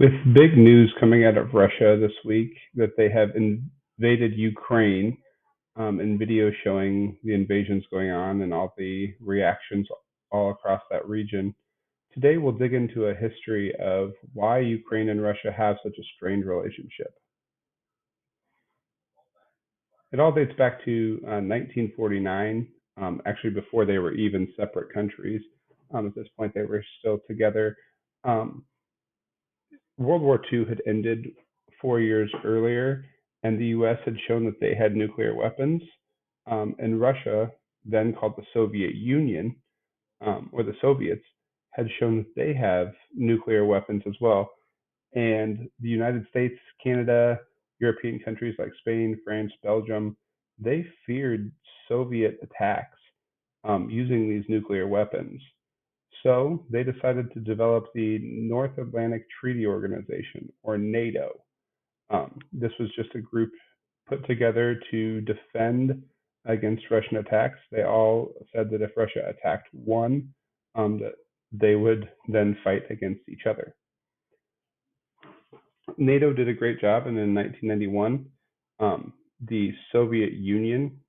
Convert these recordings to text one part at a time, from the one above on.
With big news coming out of Russia this week that they have invaded Ukraine, and videos showing the invasions going on and all the reactions all across that region. Today, we'll dig into a history of why Ukraine and Russia have such a strained relationship. It all dates back to 1949, actually, before they were even separate countries. At this point, they were still together. Um, World War II had ended 4 years earlier, and the US had shown that they had nuclear weapons. And Russia, then called the Soviet Union, or the Soviets, had shown that they have nuclear weapons as well. And the United States, Canada, European countries like Spain, France, Belgium, they feared Soviet attacks using these nuclear weapons. So they decided to develop the North Atlantic Treaty Organization, or NATO. This was just a group put together to defend against Russian attacks. They all said that if Russia attacked one, that they would then fight against each other. NATO did a great job, and in 1991, the Soviet Union,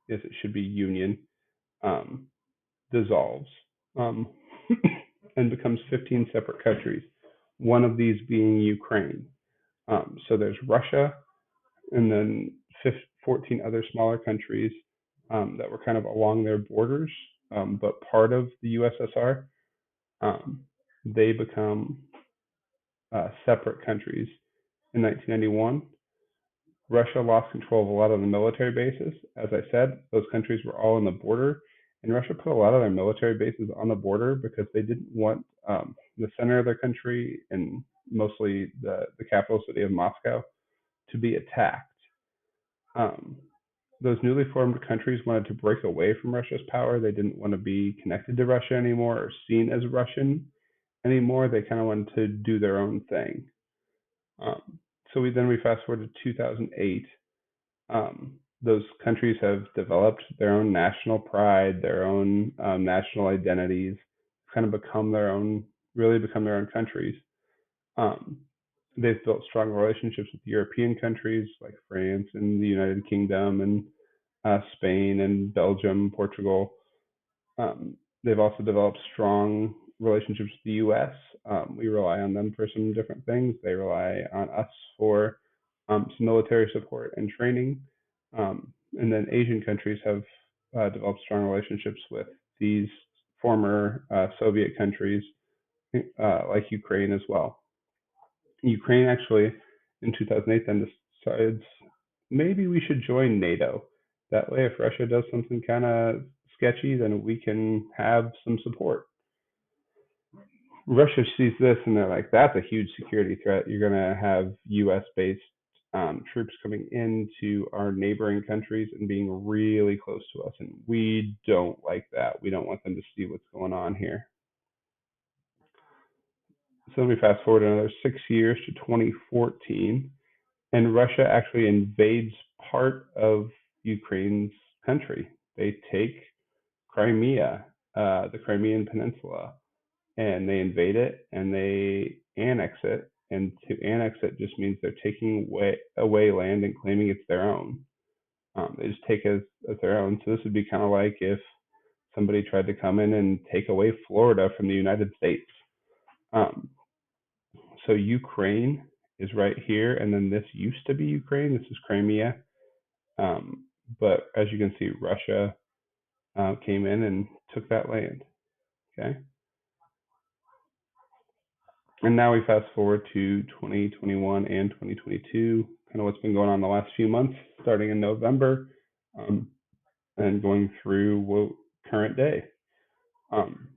yes, it should be Union, um, dissolves um, and becomes 15 separate countries, one of these being Ukraine. So there's Russia, and then 14 other smaller countries that were kind of along their borders, but part of the USSR. Um, they become separate countries in 1991. Russia lost control of a lot of the military bases. As I said, those countries were all on the border, and Russia put a lot of their military bases on the border because they didn't want the center of their country and mostly the capital city of Moscow to be attacked. Um, those newly formed countries wanted to break away from Russia's power. They didn't want to be connected to Russia anymore or seen as Russian anymore. They kind of wanted to do their own thing. So we fast forward to 2008. Those countries have developed their own national pride, their own national identities, kind of become their own, really become their own countries. Um, they've built strong relationships with European countries like France and the United Kingdom and Spain and Belgium, Portugal. They've also developed strong relationships with the U.S. We rely on them for some different things. They rely on us for some military support and training. And then Asian countries have developed strong relationships with these former Soviet countries, like Ukraine as well. Ukraine actually, in 2008, then decides maybe we should join NATO. That way, if Russia does something kind of sketchy, then we can have some support. Russia sees this and they're like, that's a huge security threat. You're going to have US based troops coming into our neighboring countries and being really close to us. And we don't like that. We don't want them to see what's going on here. So let me fast forward another 6 years to 2014, and Russia actually invades part of Ukraine's country. They take Crimea, the Crimean Peninsula, and they invade it and they annex it. And to annex it just means they're taking away land and claiming it's their own. They just take it as their own. So this would be kind of like if somebody tried to come in and take away Florida from the United States. Um, so Ukraine is right here, and then this used to be Ukraine. This is Crimea. Um, but as you can see, Russia came in and took that land. Okay. And now we fast forward to 2021 and 2022, kind of what's been going on the last few months, starting in November, um, and going through current day. Um,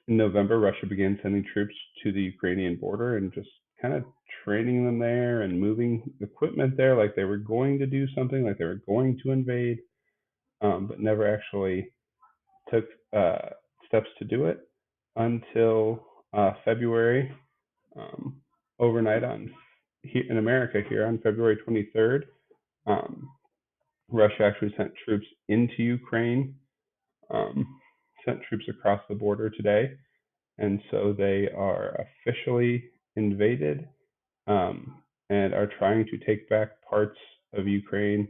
in November, Russia began sending troops to the Ukrainian border and just kind of training them there and moving equipment there like they were going to do something, like they were going to invade, but never actually took steps to do it until February, um, overnight in America here on February 23rd. Um, Russia actually sent troops into Ukraine, um, sent troops across the border today, and so they are officially invaded and are trying to take back parts of Ukraine.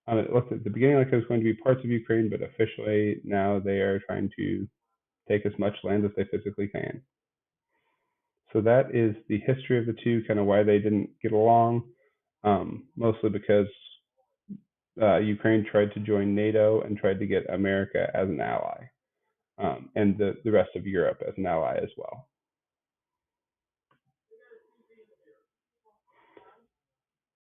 It looked at the beginning like it was going to be parts of Ukraine, but officially now they are trying to take as much land as they physically can. So that is the history of the two, kind of why they didn't get along, mostly because Ukraine tried to join NATO and tried to get America as an ally, and the rest of Europe as an ally as well.